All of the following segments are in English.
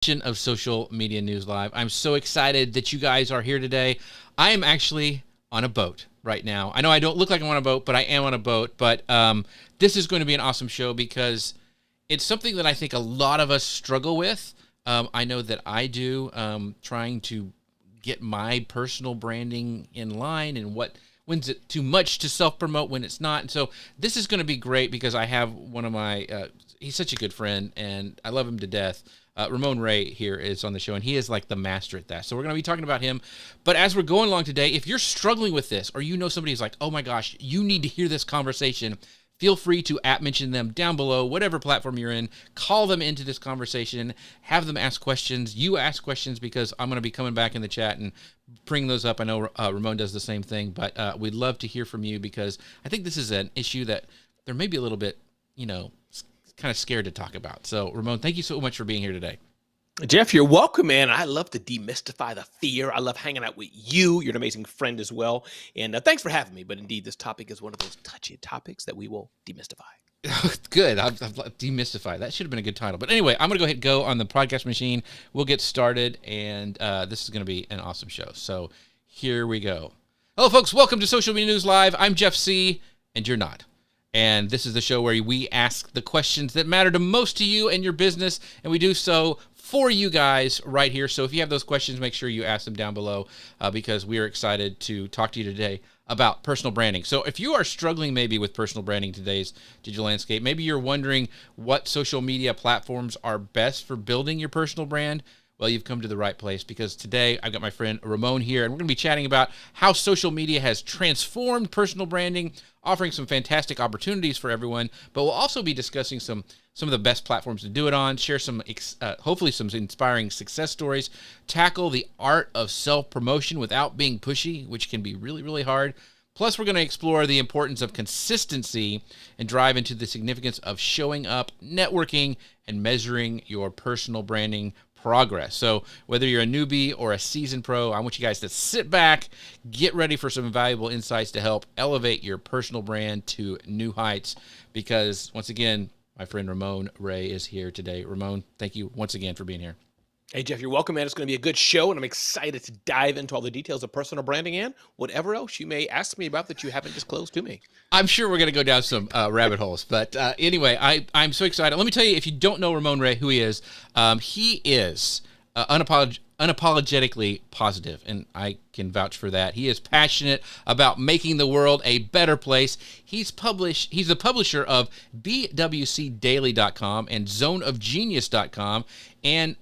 edition of Social Media News Live. I'm so excited that you guys are here today. I am actually on a boat right now. I know I don't look like I'm on a boat, but I am on a boat. But this is going to be an awesome show because it's something that I think a lot of us struggle with. I know that I do, trying to get my personal branding in line and when's it too much to self-promote when it's not. And so this is going to be great because I have one of my, he's such a good friend and I love him to death. Ramon Ray here is on the show, and he is like the master at that. So we're going to be talking about him. But as we're going along today, if you're struggling with this or you know somebody who's like, oh my gosh, you need to hear this conversation, feel free to mention them down below, whatever platform you're in. Call them into this conversation. Have them ask questions. You ask questions because I'm going to be coming back in the chat and bring those up. I know Ramon does the same thing, but we'd love to hear from you because I think this is an issue that there may be a little bit, kind of scared to talk about. So, Ramon, thank you so much for being here today. Jeff, you're welcome, man. I love to demystify the fear. I love hanging out with you. You're an amazing friend as well. And thanks for having me. But indeed, this topic is one of those touchy topics that we will demystify. Good. I've demystified. That should have been a good title. But anyway, I'm going to go ahead and go on the podcast machine. We'll get started. And this is going to be an awesome show. So here we go. Hello, folks. Welcome to Social Media News Live. I'm Jeff C. And you're not. And this is the show where we ask the questions that matter to most to you and your business, and we do so for you guys right here. So if you have those questions, make sure you ask them down below because we are excited to talk to you today about personal branding. So if you are struggling maybe with personal branding today's digital landscape, maybe you're wondering what social media platforms are best for building your personal brand, well, you've come to the right place because today I've got my friend Ramon here, and we're going to be chatting about how social media has transformed personal branding, offering some fantastic opportunities for everyone, but we'll also be discussing some of the best platforms to do it on, share some, hopefully some inspiring success stories, tackle the art of self-promotion without being pushy, which can be really, really hard. Plus, we're going to explore the importance of consistency and drive into the significance of showing up, networking, and measuring your personal branding progress. So whether you're a newbie or a seasoned pro, I want you guys to sit back, get ready for some valuable insights to help elevate your personal brand to new heights. Because once again, my friend Ramon Ray is here today. Ramon, thank you once again for being here. Hey, Jeff, you're welcome, man. It's going to be a good show, and I'm excited to dive into all the details of personal branding and whatever else you may ask me about that you haven't disclosed to me. I'm sure we're going to go down some rabbit holes. But anyway, I'm so excited. Let me tell you, if you don't know Ramon Ray, who he is unapologetically positive, and I can vouch for that. He is passionate about making the world a better place. He's the publisher of bwcdaily.com and zoneofgenius.com, and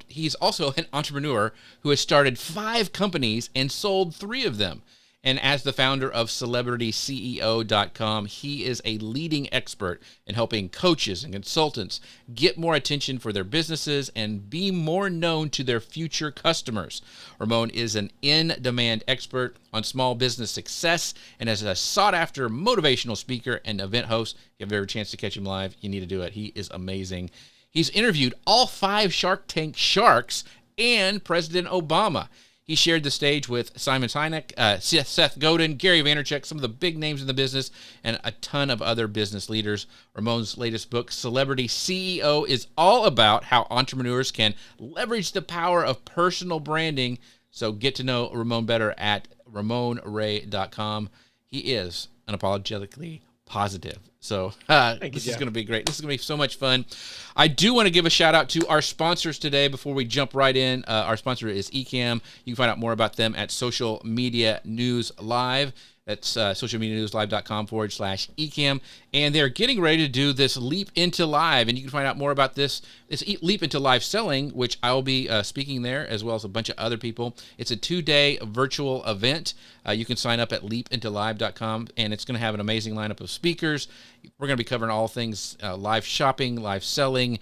he's also an entrepreneur who has started 5 companies and sold 3 of them. And as the founder of CelebrityCEO.com, he is a leading expert in helping coaches and consultants get more attention for their businesses and be more known to their future customers. Ramon is an in-demand expert on small business success and as a sought-after motivational speaker and event host. If you have ever a chance to catch him live, you need to do it. He is amazing. He's interviewed all 5 Shark Tank sharks and President Obama. He shared the stage with Simon Sinek, Seth Godin, Gary Vaynerchuk, some of the big names in the business, and a ton of other business leaders. Ramon's latest book, Celebrity CEO, is all about how entrepreneurs can leverage the power of personal branding. So get to know Ramon better at RamonRay.com. He is unapologetically positive. So this is going to be great. This is going to be so much fun. I do want to give a shout out to our sponsors today before we jump right in. Our sponsor is Ecamm. You can find out more about them at Social Media News Live. That's socialmedianewslive.com/Ecamm. And they're getting ready to do this Leap into Live. And you can find out more about this. It's Leap into Live Selling, which I'll be speaking there, as well as a bunch of other people. It's a 2-day virtual event. You can sign up at leapintolive.com, and it's going to have an amazing lineup of speakers. We're going to be covering all things live shopping, live selling,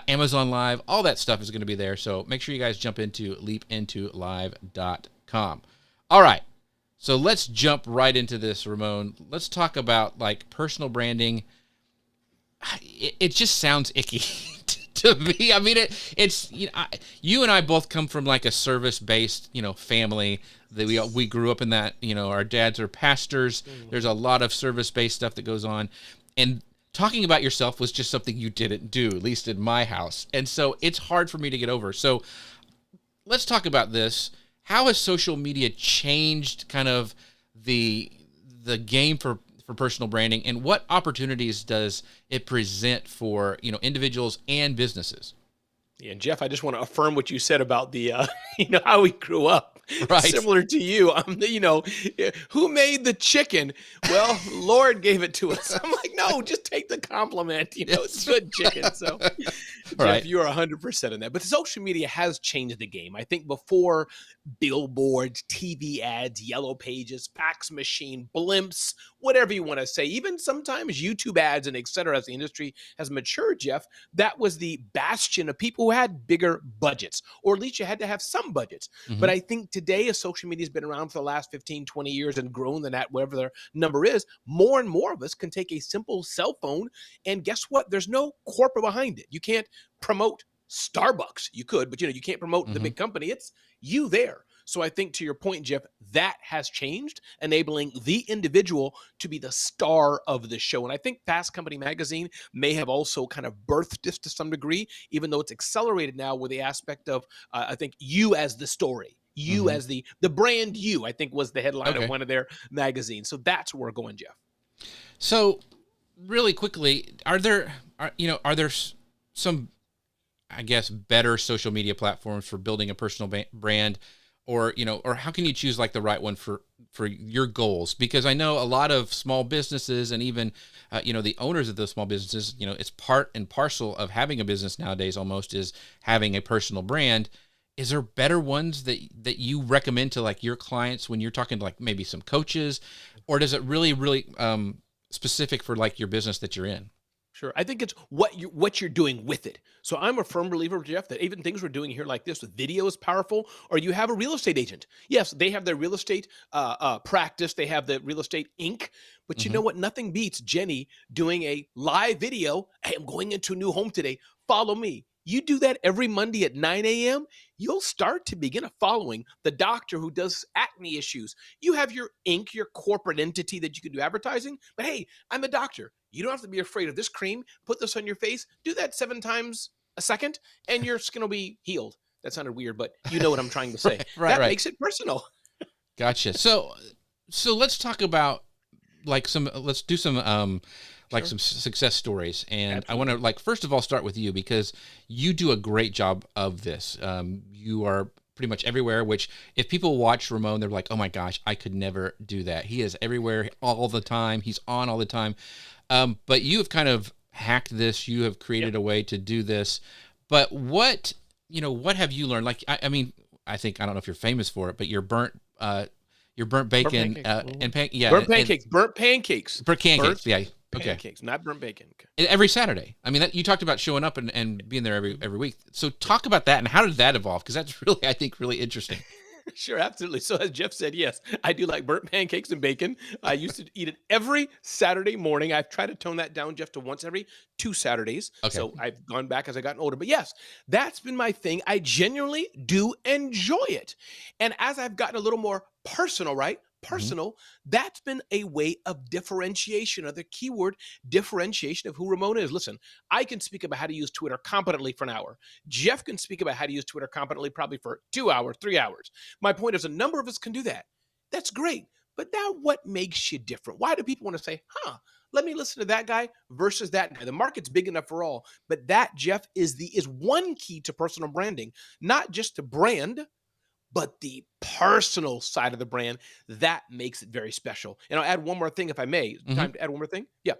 Amazon Live. All that stuff is going to be there. So make sure you guys jump into leapintolive.com. All right. So let's jump right into this, Ramon. Let's talk about like personal branding. It just sounds icky to me. I mean, it's you and I both come from like a service-based family. That we grew up in that. Our dads are pastors. There's a lot of service-based stuff that goes on, and talking about yourself was just something you didn't do, at least in my house. And so it's hard for me to get over. So let's talk about this. How has social media changed kind of the game for personal branding, and what opportunities does it present for, individuals and businesses? Yeah, and Jeff, I just want to affirm what you said about the, how we grew up. Right. Similar to you, who made the chicken? Well, Lord gave it to us. I'm like, no, just take the compliment. It's good chicken. So, Right. Jeff, you are 100% in that. But social media has changed the game. I think before billboards, TV ads, yellow pages, fax machine, blimps, whatever you want to say, even sometimes YouTube ads and et cetera, as the industry has matured, Jeff, that was the bastion of people who had bigger budgets, or at least you had to have some budgets. Mhm. But I think today, as social media has been around for the last 15, 20 years and grown than that, whatever their number is, more and more of us can take a simple cell phone, and guess what? There's no corporate behind it. You can't promote Starbucks. You could, but you can't promote the big company. It's you there. So I think, to your point, Jeff, that has changed, enabling the individual to be the star of the show. And I think Fast Company magazine may have also kind of birthed this to some degree, even though it's accelerated now with the aspect of, I think, you as the story. You as the brand you, I think, was the headline of one of their magazines. So that's where we're going, Jeff. So really quickly, are there some, I guess, better social media platforms for building a personal brand, or how can you choose like the right one for your goals? Because I know a lot of small businesses, and even the owners of those small businesses, it's part and parcel of having a business nowadays, almost, is having a personal brand. Is there better ones that you recommend to like your clients when you're talking to like maybe some coaches, or does it really specific for like your business that you're in? Sure. I think it's what you're doing with it. So I'm a firm believer, Jeff, that even things we're doing here like this with video is powerful. Or you have a real estate agent. Yes, they have their real estate practice. They have the real estate Inc. But you know what? Nothing beats Jenny doing a live video. Hey, I'm going into a new home today. Follow me. You do that every Monday at 9 a.m., you'll start to begin a following. The doctor who does acne issues. You have your Inc., your corporate entity that you can do advertising. But hey, I'm a doctor. You don't have to be afraid of this cream. Put this on your face. Do that 7 times a second, and your skin will be healed. That sounded weird, but you know what I'm trying to say. That makes it personal. Gotcha. So let's talk about let's do some some success stories. And absolutely. I want to first of all, start with you, because you do a great job of this. You are pretty much everywhere, which if people watch Ramon, they're like, oh my gosh, I could never do that. He is everywhere all the time. He's on all the time. But you have kind of hacked this. You have created a way to do this. But what have you learned? Like, I mean, I don't know if you're famous for it, but your burnt bacon and burnt pancakes. Yeah. Okay. Pancakes, not burnt bacon. Okay. Every Saturday. I mean, you talked about showing up and being there every week. So talk about that, and how did that evolve? Because that's really, I think, really interesting. Sure, absolutely. So as Jeff said, yes, I do like burnt pancakes and bacon. I used to eat it every Saturday morning. I've tried to tone that down, Jeff, to once every 2 Saturdays. Okay. So I've gone back as I gotten older. But yes, that's been my thing. I genuinely do enjoy it. And as I've gotten a little more personal, that's been a way of differentiation, or the keyword differentiation of who Ramon is. Listen, I can speak about how to use Twitter competently for an hour. Jeff can speak about how to use Twitter competently probably for 2 hours, 3 hours. My point is, a number of us can do that. That's great. But now what makes you different? Why do people want to say, let me listen to that guy versus that guy? The market's big enough for all. But that, Jeff, is one key to personal branding, not just to brand, but the personal side of the brand. That makes it very special. And I'll add one more thing, if I may. Time to add one more thing? Yeah.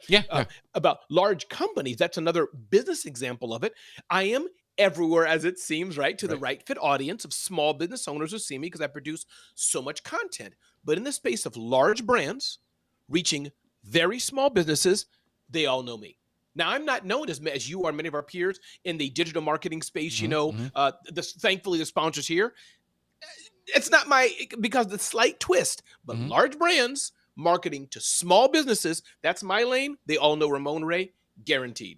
About large companies. That's another business example of it. I am everywhere, as it seems, right? To the right fit audience of small business owners who see me because I produce so much content. But in the space of large brands reaching very small businesses, they all know me. Now, I'm not known as you are, many of our peers in the digital marketing space. Thankfully, the sponsors here. It's not because the slight twist, but large brands marketing to small businesses, that's my lane. They all know Ramon Ray, guaranteed.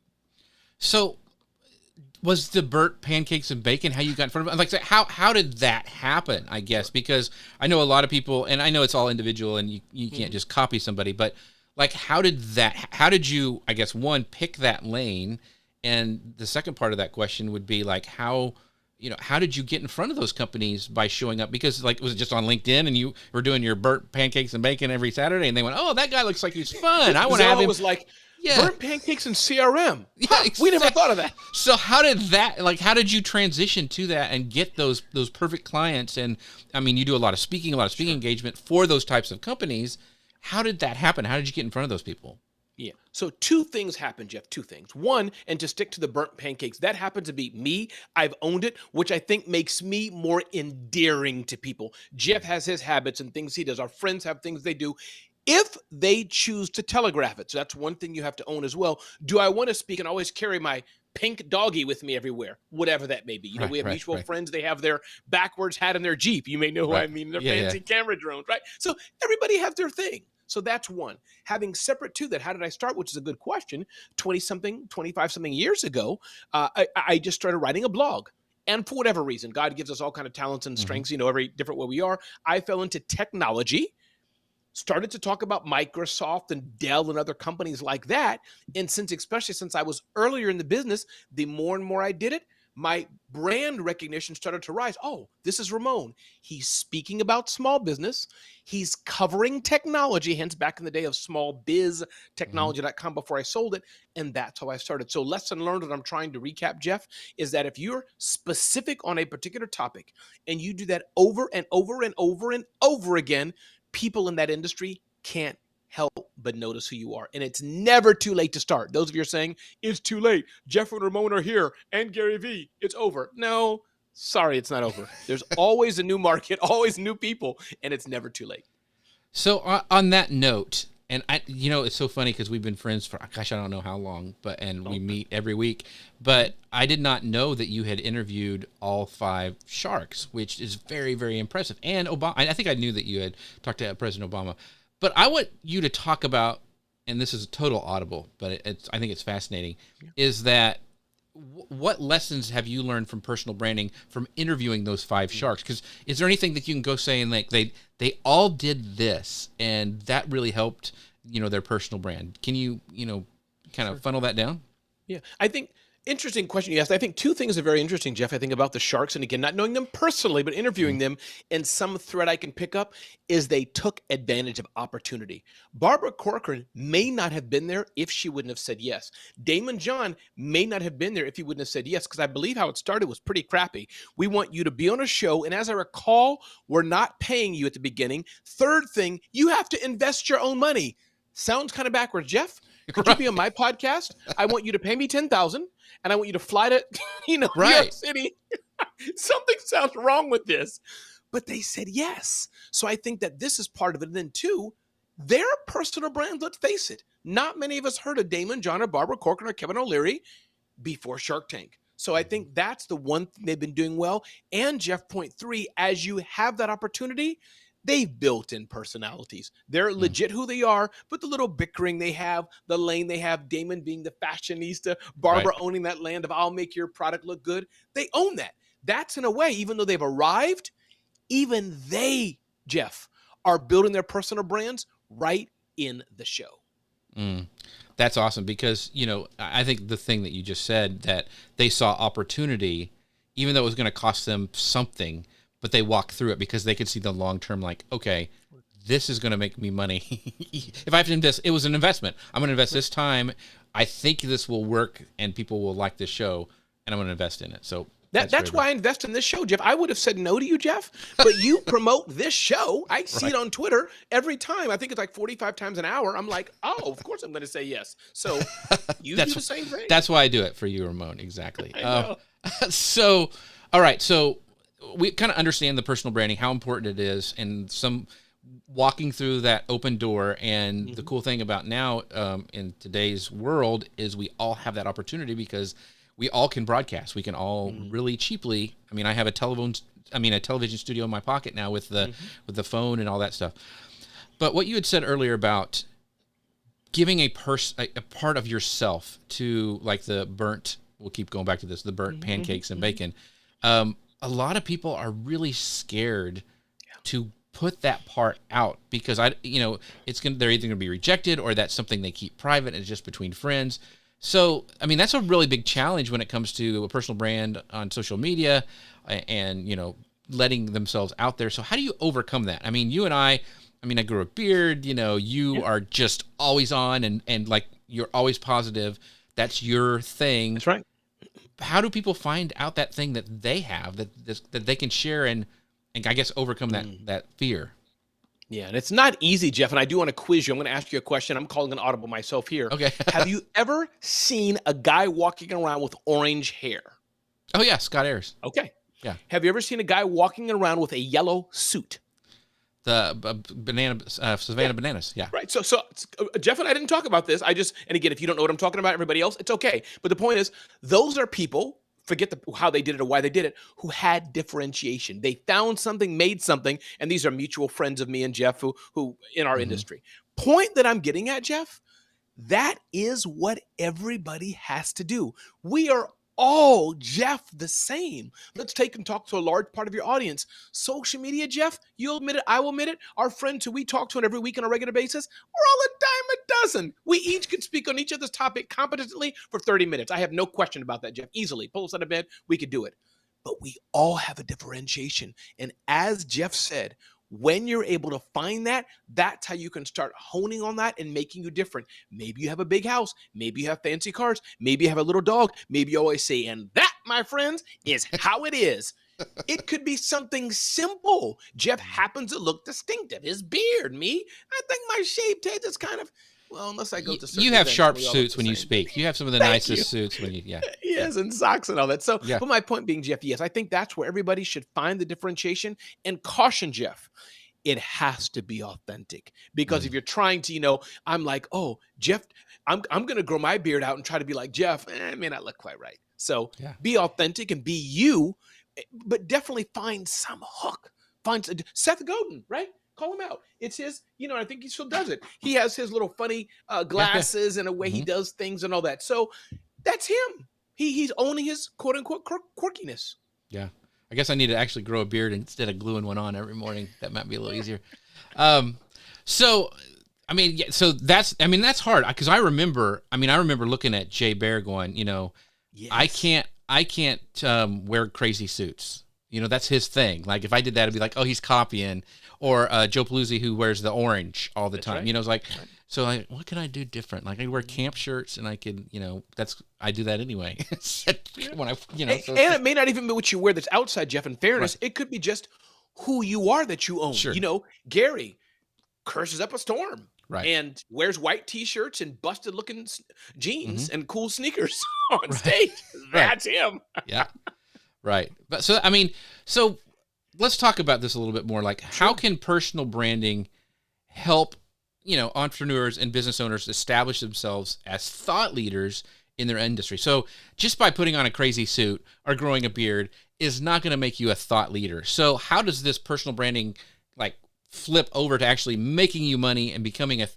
So was the burnt pancakes and bacon how you got in front of it? Like, how did that happen, I guess? Because I know a lot of people, and I know it's all individual and you can't just copy somebody, but Like, how did you, I guess, one, pick that lane? And the second part of that question would be like, how did you get in front of those companies by showing up? Because like, was it just on LinkedIn and you were doing your burnt pancakes and bacon every Saturday and they went, oh, that guy looks like he's fun. I want to have him. Was like, burnt pancakes and CRM. Yeah, exactly. We never thought of that. So how did you transition to that and get those perfect clients? And I mean, you do a lot of speaking engagement for those types of companies. How did that happen? How did you get in front of those people? Yeah. So two things happened, Jeff. Two things. One, and to stick to the burnt pancakes, that happened to be me. I've owned it, which I think makes me more endearing to people. Jeff has his habits and things he does. Our friends have things they do. If they choose to telegraph it, so that's one thing you have to own as well. Do I want to speak and always carry my pink doggy with me everywhere, whatever that may be? We have mutual friends. They have their backwards hat in their Jeep. You may know who I mean. Their fancy camera drones, right? So everybody has their thing. So that's one. Having separate to that, how did I start? Which is a good question. 25-something years ago, I just started writing a blog. And for whatever reason, God gives us all kind of talents and strengths, every different way we are. I fell into technology, started to talk about Microsoft and Dell and other companies like that. And especially since I was earlier in the business, the more and more I did it, my brand recognition started to rise. Oh, this is Ramon. He's speaking about small business. He's covering technology, hence back in the day of smallbiztechnology.com before I sold it. And that's how I started. So lesson learned that I'm trying to recap, Jeff, is that if you're specific on a particular topic and you do that over and over and over and over again, people in that industry can't help but notice who you are. And it's never too late to start. Those of you are saying, it's too late. Jeff and Ramon are here and Gary Vee. It's over. No, sorry, it's not over. There's always a new market, always new people, and it's never too late. So on that note, and it's so funny because we've been friends for, gosh, I don't know how long, we meet every week, but I did not know that you had interviewed all 5 sharks, which is very, very impressive. And Obama, I think I knew that you had talked to President Obama. But I want you to talk about, and this is a total audible, but I think it's fascinating, is that what lessons have you learned from personal branding from interviewing those 5 sharks? Because is there anything that you can go say and like they all did this and that really helped, their personal brand? Can you, kind of funnel that down? Yeah, I think interesting question you asked. I think 2 things are very interesting, Jeff. I think about the sharks, and again, not knowing them personally, but interviewing them, and some thread I can pick up is they took advantage of opportunity. Barbara Corcoran may not have been there if she wouldn't have said yes. Damon John may not have been there if he wouldn't have said yes, because I believe how it started was pretty crappy. We want you to be on a show, and as I recall, we're not paying you at the beginning. Third thing, you have to invest your own money. Sounds kind of backwards, Jeff. Could you be on my podcast? I want you to pay me $10,000 and I want you to fly to, New York City. Something sounds wrong with this. But they said yes. So I think that this is part of it. And then 2, their personal brands, let's face it. Not many of us heard of Damon John or Barbara Corcoran or Kevin O'Leary before Shark Tank. So I think that's the one thing they've been doing well. And Jeff, point 3, as you have that opportunity, they've built in personalities. They're legit who they are, but the little bickering they have, the lane they have, Damon being the fashionista, Barbara owning that land of I'll make your product look good. They own that. That's in a way, even though they've arrived, even they, Jeff, are building their personal brands right in the show. That's awesome because, I think the thing that you just said, that they saw opportunity, even though it was going to cost them something, but they walked through it because they could see the long term, like, okay, this is going to make me money. If I have to invest, it was an investment. I'm going to invest this time. I think this will work and people will like this show, and I'm going to invest in it. So that's why I invest in this show, Jeff. I would have said no to you, Jeff, but you promote this show. I see it on Twitter every time. I think it's like 45 times an hour. I'm like, oh, of course I'm going to say yes. So you do the same thing. That's why I do it for you, Ramon. Exactly. I know. So, all right. So we kind of understand the personal branding, how important it is, and some walking through that open door. And the cool thing about now in today's world is we all have that opportunity because we all can broadcast. We can all really cheaply. I mean, I have a television studio in my pocket now with the phone and all that stuff. But what you had said earlier about giving a part of yourself to, like, the burnt, we'll keep going back to this, the burnt pancakes and bacon. A lot of people are really scared to put that part out? Because they're either going to be rejected or that's something they keep private and it's just between friends. So, I mean, that's a really big challenge when it comes to a personal brand on social media and, letting themselves out there. So how do you overcome that? I mean, I grew a beard, you are just always on and like you're always positive. That's your thing. That's right. How do people find out that thing that they have that they can share and I guess overcome that fear? Yeah, and it's not easy, Jeff, and I do want to quiz you. I'm going to ask you a question. I'm calling an audible myself here. Okay. Have you ever seen a guy walking around with orange hair? Oh, yeah, Scott Ayers. Okay. Yeah. Have you ever seen a guy walking around with a yellow suit? The Savannah Bananas, yeah. Right. So Jeff and I didn't talk about this. And again, if you don't know what I'm talking about, everybody else, it's okay. But the point is, those are people, forget how they did it or why they did it, who had differentiation. They found something, made something, and these are mutual friends of me and Jeff who in our industry. Point that I'm getting at, Jeff, that is what everybody has to do. We are all, Jeff, the same. Let's take and talk to a large part of your audience. Social media, Jeff, you'll admit it, I will admit it. Our friends who we talk to on every week on a regular basis, we're all a dime a dozen. We each can speak on each other's topic competently for 30 minutes. I have no question about that, Jeff. Easily. Pull us out of bed, we could do it. But we all have a differentiation. And as Jeff said, when you're able to find that, that's how you can start honing on that and making you different. Maybe you have a big house. Maybe you have fancy cars. Maybe you have a little dog. Maybe you always say, and that, my friends, is how it is. It could be something simple. Jeff happens to look distinctive. His beard, me, I think my shaved head is kind of, well, unless I go to certain you have events, sharp we all suits look when the you same. speak. You have some of the Thank nicest you. suits when you, yeah. Yes, and socks and all that. So, Yeah. but my point being, Jeff, yes, I think that's where everybody should find the differentiation and caution, Jeff. It has to be authentic because if you're trying to, I'm like, oh, Jeff, I'm going to grow my beard out and try to be like Jeff. It may not look quite right. So be authentic and be you, but definitely find some hook. Find Seth Godin, right? Call him out. It's his, I think he still does it. He has his little funny glasses and a way he does things and all that. So that's him. He's owning his quote unquote quirkiness. Yeah. I guess I need to actually grow a beard instead of gluing one on every morning. That might be a little easier. So that's hard because I remember looking at Jay Bear going, yes. I can't wear crazy suits. That's his thing. Like if I did that, it'd be like, oh, he's copying. Or Joe Paluzzi who wears the orange all the time. Right. It's like, so what can I do different? Like I wear camp shirts and I can, I do that anyway. When I, and it may not even be what you wear that's outside, Jeff. In fairness, it could be just who you are that you own. Sure. Gary curses up a storm. Right. And wears white T-shirts and busted looking jeans and cool sneakers on stage. That's him. Yeah. Right. But so let's talk about this a little bit more. Like how can personal branding help, entrepreneurs and business owners establish themselves as thought leaders in their industry? So just by putting on a crazy suit or growing a beard is not going to make you a thought leader. So how does this personal branding flip over to actually making you money and becoming you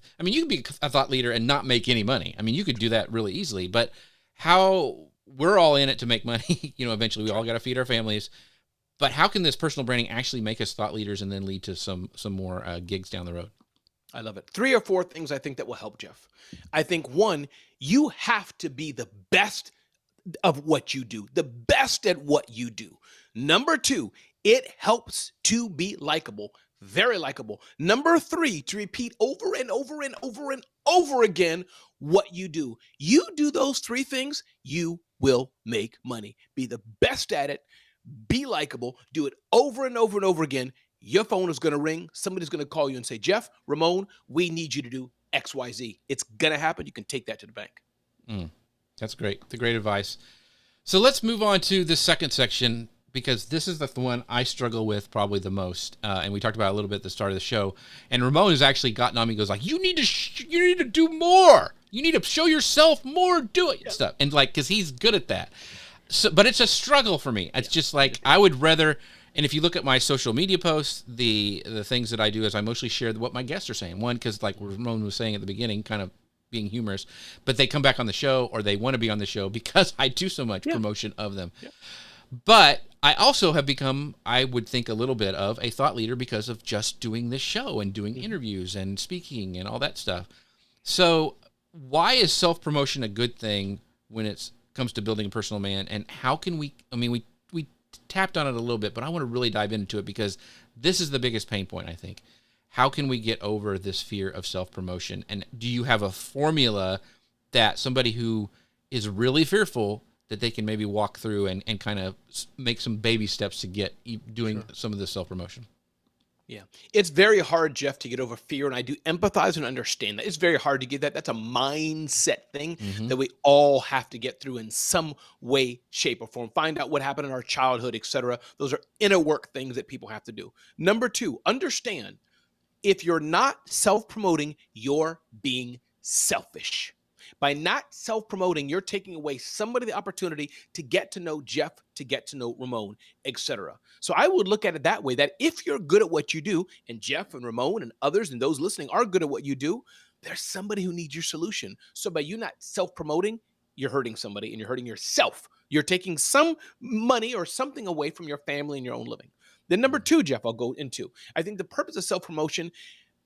can be a thought leader and not make any money. You could do that really easily, but how we're all in it to make money, eventually we all got to feed our families, but how can this personal branding actually make us thought leaders and then lead to some more gigs down the road? I love it. 3 or 4 things I think that will help, Jeff. I think 1, you have to be the best of what you do, the best at what you do. Number 2, it helps to be likable. Very likable. Number 3, to repeat over and over and over and over again what you do. You do those 3 things, you will make money. Be the best at it. Be likable. Do it over and over and over again. Your phone is going to ring. Somebody's going to call you and say, Jeff, Ramon, we need you to do X, Y, Z. It's going to happen. You can take that to the bank. That's great. The great advice. So let's move on to the second section, because this is the one I struggle with probably the most. And we talked about it a little bit at the start of the show. And Ramon has actually gotten on me and goes like, you need to do more. You need to show yourself more, do it stuff. And because he's good at that. So, but it's a struggle for me. It's just like, I would rather, and if you look at my social media posts, the things that I do is I mostly share what my guests are saying. One, because like Ramon was saying at the beginning, kind of being humorous, but they come back on the show or they want to be on the show because I do so much promotion of them. Yeah. But I also have become, I would think, a little bit of a thought leader because of just doing this show and doing interviews and speaking and all that stuff. So why is self-promotion a good thing when it comes to building a personal brand? And how can we, I mean, we tapped on it a little bit, but I want to really dive into it because this is the biggest pain point, I think. How can we get over this fear of self-promotion? And do you have a formula that somebody who is really fearful that they can maybe walk through and kind of make some baby steps to get doing some of this self-promotion? Yeah. It's very hard, Jeff, to get over fear, and I do empathize and understand that. It's very hard to get that. That's a mindset thing that we all have to get through in some way, shape, or form. Find out what happened in our childhood, etc. Those are inner work things that people have to do. Number two, understand if you're not self-promoting, you're being selfish. By not self-promoting, you're taking away somebody the opportunity to get to know Jeff, to get to know Ramon, etc. So I would look at it that way, that if you're good at what you do, and Jeff and Ramon and others and those listening are good at what you do, there's somebody who needs your solution. So by you not self-promoting, you're hurting somebody and you're hurting yourself. You're taking some money or something away from your family and your own living. Then number two, Jeff, I'll go into. I think the purpose of self-promotion,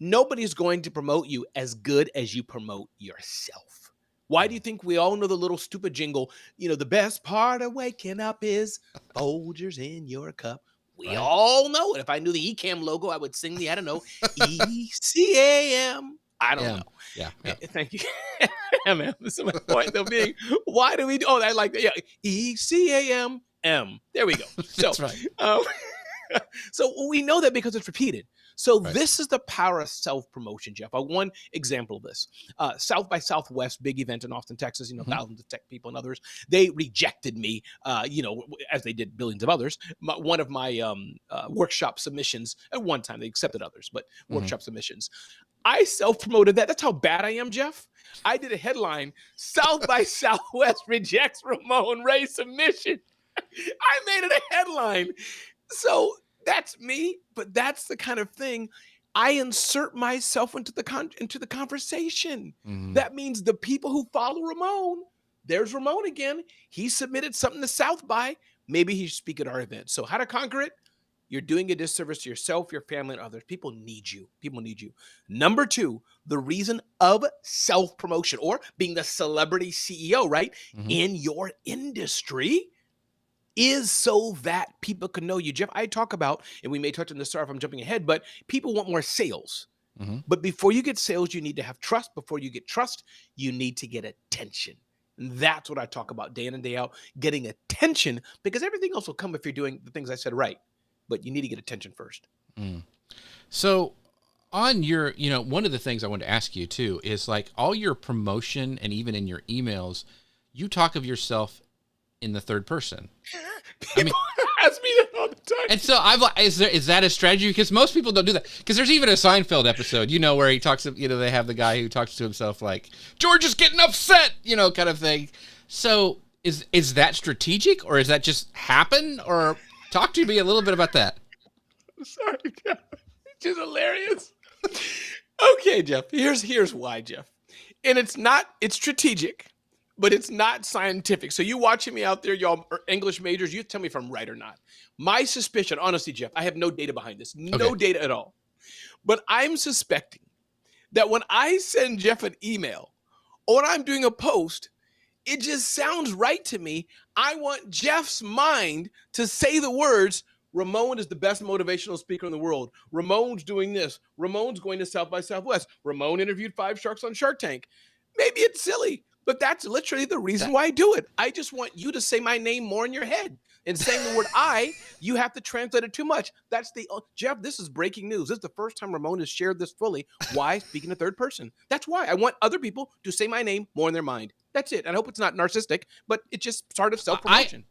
nobody's going to promote you as good as you promote yourself. Why do you think we all know the little stupid jingle? You know, the best part of waking up is Folgers in your cup. We all know it. If I knew the ECAM logo, I would sing the, I don't know, ECAM. I don't know. Yeah. Thank you. Yeah, man. This is my point, though, being, why do we do, I like that. Yeah. ECAM. There we go. So, That's right. So we know that because it's repeated. So this is the power of self-promotion, Jeff. One example of this, South by Southwest, big event in Austin, Texas, thousands of tech people and others, they rejected me, as they did billions of others. One of my workshop submissions, at one time they accepted others, but workshop submissions. I self-promoted that. That's how bad I am, Jeff. I did a headline, South by Southwest rejects Ramon Ray submission. I made it a headline. So that's me, but that's the kind of thing I insert myself into the conversation. That means the people who follow Ramon, there's Ramon again. He submitted something to South by. Maybe he should speak at our event. So how to conquer it? You're doing a disservice to yourself, your family, and others. People need you. People need you. Number two, the reason of self-promotion or being the celebrity CEO, right, in your industry is so that people can know you. Jeff, I talk about, and we may touch on this, sorry if I'm jumping ahead, but people want more sales. But before you get sales, you need to have trust. Before you get trust, you need to get attention. And that's what I talk about day in and day out, getting attention, because everything else will come if you're doing the things I said right. But you need to get attention first. So on your, one of the things I wanted to ask you too is like all your promotion and even in your emails, you talk of yourself in the third person. People ask me that all the time. And so is that a strategy? Because most people don't do that. Because there's even a Seinfeld episode, where he talks, they have the guy who talks to himself like, George is getting upset, kind of thing. So is that strategic or is that just happen? Or talk to me a little bit about that. I'm sorry, Jeff. It's just hilarious. Okay, Jeff. Here's why, Jeff. And it's strategic, but it's not scientific. So you watching me out there, y'all are English majors, you tell me if I'm right or not. My suspicion, honestly, Jeff, I have no data behind this. No data at all. But I'm suspecting that when I send Jeff an email or when I'm doing a post, it just sounds right to me. I want Jeff's mind to say the words, Ramon is the best motivational speaker in the world. Ramon's doing this. Ramon's going to South by Southwest. Ramon interviewed 5 sharks on Shark Tank. Maybe it's silly, but that's literally the reason why I do it. I just want you to say my name more in your head. And saying the word you have to translate it too much. Jeff, this is breaking news. This is the first time Ramon has shared this fully. Why? Speaking in third person. That's why I want other people to say my name more in their mind. That's it. And I hope it's not narcissistic, but it's just sort of self-promotion.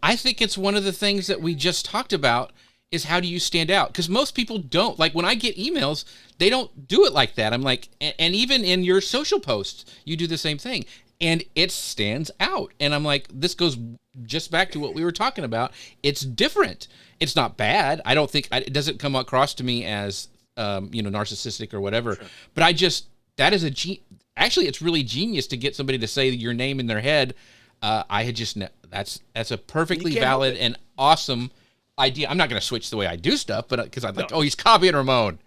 I think it's one of the things that we just talked about is how do you stand out? Because most people don't. Like when I get emails, they don't do it like that. I'm like, and even in your social posts, you do the same thing. And it stands out. And I'm like, this goes just back to what we were talking about. It's different. It's not bad. I don't think it doesn't come across to me as, narcissistic or whatever. Sure. But actually, it's really genius to get somebody to say your name in their head. I had just That's a And you perfectly can't help valid it. and awesome idea. I'm not going to switch the way I do stuff, but because I'm like, No, oh, he's copying Ramon.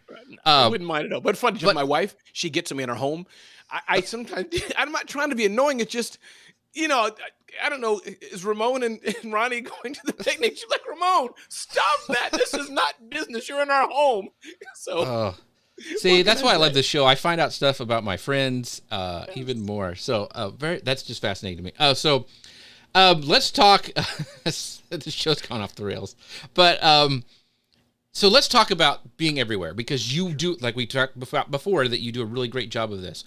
I Um, wouldn't mind it all. But funny, just but my wife, she gets them in her home. I sometimes, I'm not trying to be annoying. It's just, I don't know. Is Ramon and Ronnie going to the picnic? She's like, Ramon, stop that. This is not business. You're in our home. So oh, see, what can that's I why I love say? this show. I find out stuff about my friends, even more. So that's just fascinating to me. Let's talk. The show's gone off the rails, but so let's talk about being everywhere because you do, like we talked before, that you do a really great job of this.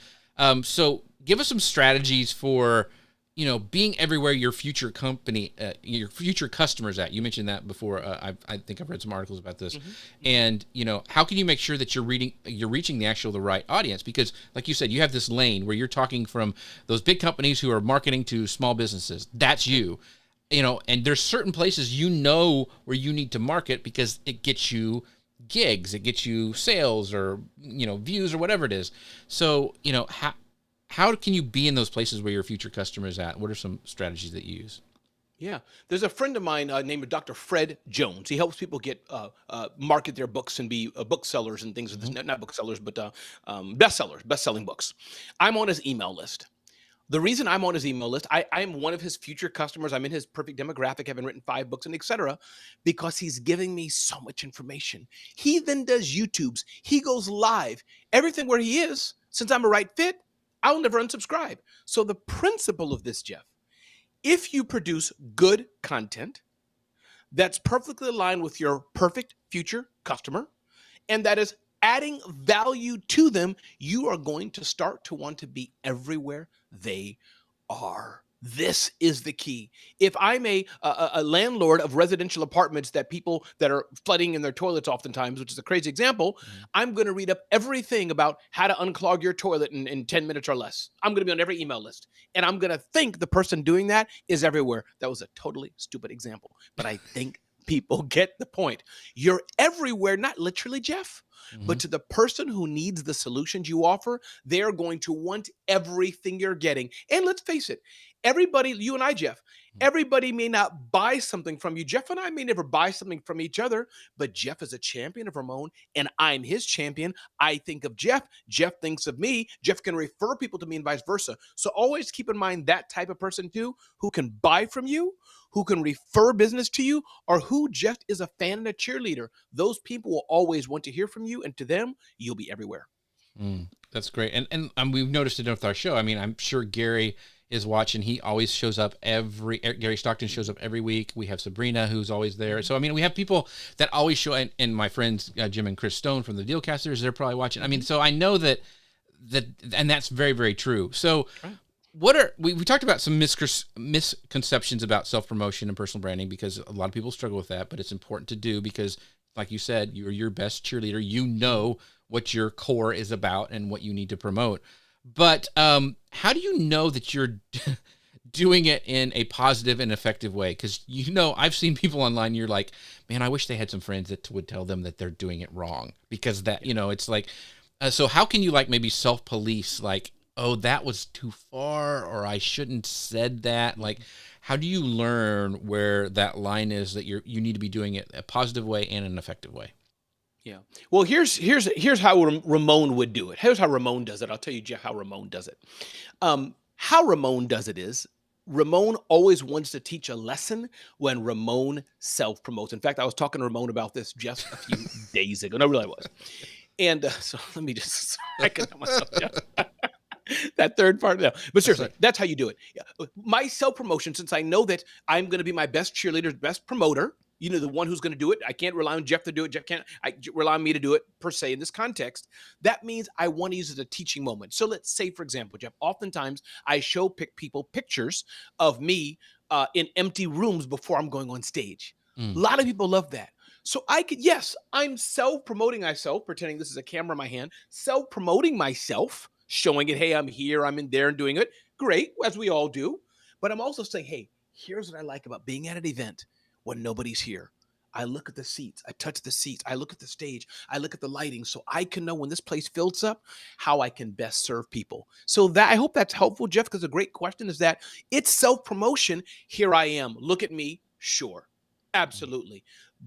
So give us some strategies for, being everywhere your future company, your future customers at. You mentioned that before. I think I've read some articles about this, and how can you make sure that you're reaching the right audience? Because, like you said, you have this lane where you're talking from those big companies who are marketing to small businesses. That's you. And there's certain places where you need to market because it gets you gigs, it gets you sales or views or whatever it is. So how can you be in those places where your future customer is at? What are some strategies that you use? Yeah, there's a friend of mine named Dr. Fred Jones. He helps people get market their books and be booksellers and things of this. Mm-hmm. Not booksellers, but bestsellers, best-selling books. I'm on his email list. The reason I'm on his email list, I'm one of his future customers. I'm in his perfect demographic, having written 5 books and etc. Because he's giving me so much information. He then does YouTubes. He goes live. Everything where he is, since I'm a right fit, I'll never unsubscribe. So the principle of this, Jeff, if you produce good content that's perfectly aligned with your perfect future customer, and that is adding value to them, you are going to start to want to be everywhere they are. This is the key. If I'm a landlord of residential apartments that people that are flooding in their toilets oftentimes, which is a crazy example, I'm going to read up everything about how to unclog your toilet in 10 minutes or less. I'm going to be on every email list. And I'm going to think the person doing that is everywhere. That was a totally stupid example, but I think people get the point. You're everywhere, not literally, Jeff, Mm-hmm. but to the person who needs the solutions you offer, they're going to want everything you're getting. And let's face it, everybody, you and I, Jeff, everybody may not buy something from you. Jeff and I may never buy something from each other, but Jeff is a champion of Ramon, and I'm his champion. I think of Jeff. Jeff thinks of me. Jeff can refer people to me and vice versa. So always keep in mind that type of person too, who can buy from you, who can refer business to you, or who just is a fan and a cheerleader. Those people will always want to hear from you, and to them, you'll be everywhere. That's great. And we've noticed it with our show. I mean, I'm sure Gary is watching. He always shows up Gary Stockton shows up every week. We have Sabrina who's always there. So, I mean, we have people that always show, and my friends, Jim and Chris Stone from the Dealcasters, they're probably watching. I mean, so I know that, and that's very, very true. So we talked about some misconceptions about self-promotion and personal branding because a lot of people struggle with that, but it's important to do because, like you said, you're your best cheerleader. You know what your core is about and what you need to promote. But how do you know that you're doing it in a positive and effective way? Because, I've seen people online, you're like, man, I wish they had some friends that would tell them that they're doing it wrong because that, it's like, so how can you maybe self-police, oh, that was too far, or I shouldn't said that? Like, how do you learn where that line is that you need to be doing it a positive way and an effective way? Yeah. Well, here's how Ramon would do it. Here's how Ramon does it. I'll tell you, Jeff, how Ramon does it. How Ramon does it is Ramon always wants to teach a lesson when Ramon self-promotes. In fact, I was talking to Ramon about this just a few days ago. No, really I was. And so let me just, I can help myself, Jeff. That third part, no. But seriously, that's how you do it. My self-promotion, since I know that I'm going to be my best cheerleader, best promoter, the one who's going to do it. I can't rely on Jeff to do it. Jeff can't rely on me to do it per se in this context. That means I want to use it as a teaching moment. So let's say, for example, Jeff, oftentimes I show people pictures of me in empty rooms before I'm going on stage. A lot of people love that. So I'm self-promoting myself, pretending this is a camera in my hand, self-promoting myself, showing it, hey, I'm here, I'm in there and doing it. Great, as we all do. But I'm also saying, hey, here's what I like about being at an event when nobody's here. I look at the seats, I touch the seats, I look at the stage, I look at the lighting, so I can know when this place fills up, how I can best serve people. So that I hope that's helpful, Jeff, because a great question is that it's self-promotion. Here I am. Look at me. Sure. Absolutely.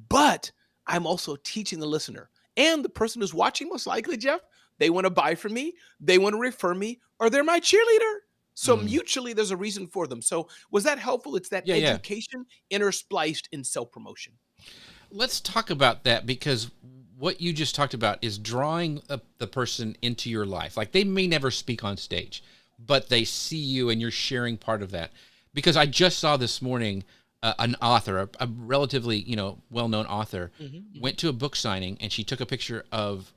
But I'm also teaching the listener and the person who's watching, most likely, Jeff, they want to buy from me, they want to refer me, or they're my cheerleader. So Mm. mutually, there's a reason for them. So was that helpful? It's that Yeah, yeah. education interspliced in self-promotion. Let's talk about that, because what you just talked about is drawing the person into your life. Like, they may never speak on stage, but they see you and you're sharing part of that. Because I just saw this morning an author, a relatively, well-known author, went to a book signing and she took a picture of,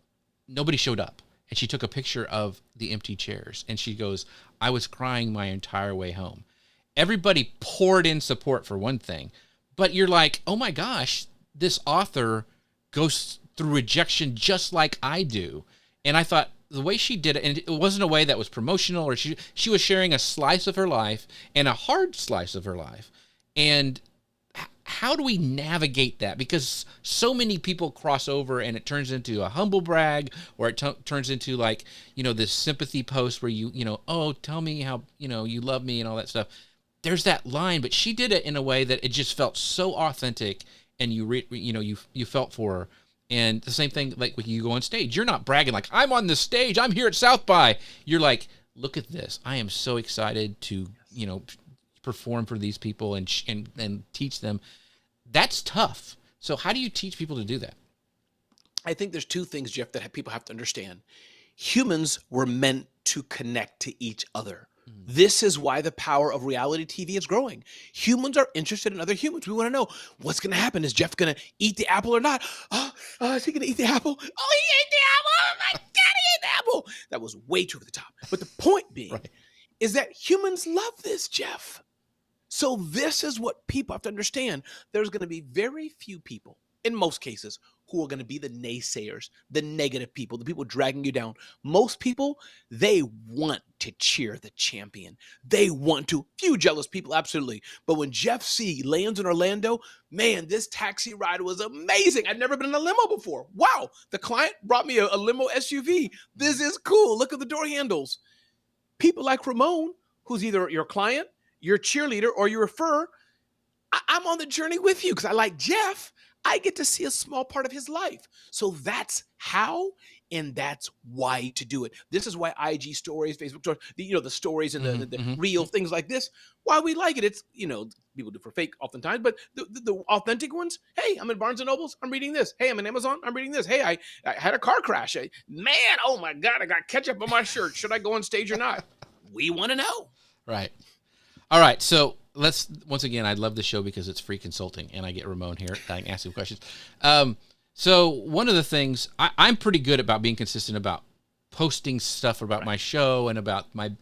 nobody showed up. And she took a picture of the empty chairs. And she goes, I was crying my entire way home. Everybody poured in support for one thing, but you're like, oh my gosh, this author goes through rejection just like I do. And I thought the way she did it, and it wasn't a way that was promotional, or she was sharing a slice of her life, and a hard slice of her life. And how do we navigate that? Because so many people cross over and it turns into a humble brag, or it turns into, like, this sympathy post where oh, tell me how, you love me and all that stuff. There's that line, but she did it in a way that it just felt so authentic, and you felt for her. And the same thing, like when you go on stage, you're not bragging like, I'm on the stage, I'm here at South by. You're like, look at this. I am so excited to, perform for these people and teach them. That's tough. So how do you teach people to do that? I think there's two things, Jeff, that people have to understand. Humans were meant to connect to each other. This is why the power of reality TV is growing. Humans are interested in other humans. We want to know what's going to happen. Is Jeff going to eat the apple or not? Is he going to eat the apple? Oh, he ate the apple. Oh, my God, he ate the apple. That was way too over the top. But the point being is that humans love this, Jeff. So this is what people have to understand. There's going to be very few people, in most cases, who are going to be the naysayers, the negative people, the people dragging you down. Most people, they want to cheer the champion. They want to. Few jealous people, absolutely. But when Jeff C. lands in Orlando, man, this taxi ride was amazing. I've never been in a limo before. Wow, the client brought me a limo SUV. This is cool. Look at the door handles. People like Ramon, who's either your client, your cheerleader, or your referrer, I'm on the journey with you because I like Jeff. I get to see a small part of his life. So that's how and that's why to do it. This is why IG stories, Facebook stories, the stories and the real things like this, why we like it. It's, people do for fake oftentimes, but the authentic ones, hey, I'm in Barnes & Nobles, I'm reading this. Hey, I'm in Amazon, I'm reading this. Hey, I had a car crash. Man, oh my God, I got ketchup on my shirt. Should I go on stage or not? We want to know. Right. All right. So once again, I love the show because it's free consulting and I get Ramon here. I can ask him questions. So one of the things I'm pretty good about being consistent about posting stuff about my show and about my,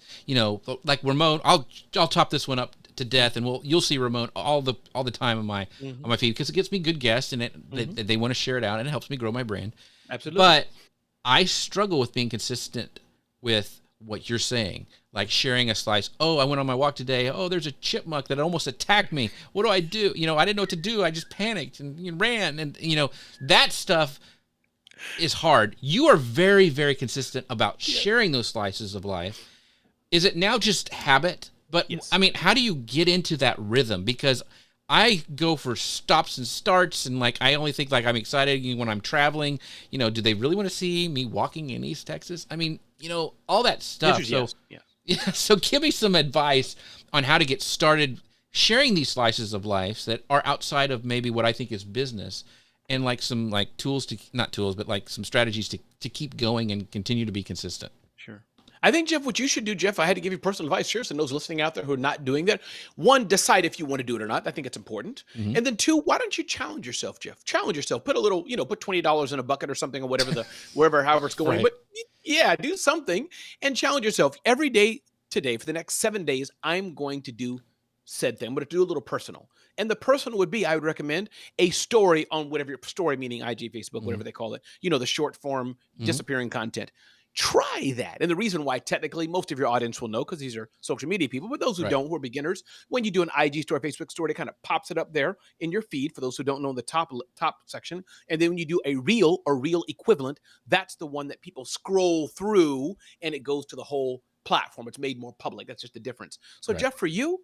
like Ramon, I'll top this one up to death, and you'll see Ramon all the time on my feed because it gets me good guests and they want to share it out and it helps me grow my brand. Absolutely. But I struggle with being consistent with what you're saying, like sharing a slice. Oh, I went on my walk today. Oh, there's a chipmunk that almost attacked me. What do? I didn't know what to do. I just panicked and ran. And, that stuff is hard. You are very, very consistent about sharing those slices of life. Is it now just habit? But yes. I mean, how do you get into that rhythm? Because I go for stops and starts, and I only think I'm excited when I'm traveling. Do they really want to see me walking in East Texas? I mean, all that stuff. So, so give me some advice on how to get started sharing these slices of life that are outside of maybe what I think is business, and some tools not tools, but some strategies to keep going and continue to be consistent. Sure. I think, Jeff, what you should do, Jeff, I had to give you personal advice, seriously, and those listening out there who are not doing that. One, decide if you want to do it or not. I think it's important. Mm-hmm. And then two, why don't you challenge yourself, Jeff? Challenge yourself. Put a little, put $20 in a bucket or something, or whatever however it's going. Right. But do something and challenge yourself. Every day today, for the next 7 days, I'm going to do said thing. I'm going to do a little personal. And the personal would be, I would recommend a story on whatever your story, meaning IG, Facebook, whatever they call it, the short form disappearing content. Try that. And the reason why technically most of your audience will know, because these are social media people, but those who Right. don't, who are beginners, when you do an IG story, Facebook story, it kind of pops it up there in your feed for those who don't know in the top section. And then when you do a reel or reel equivalent, that's the one that people scroll through and it goes to the whole platform. It's made more public. That's just the difference. So Right. Jeff, for you,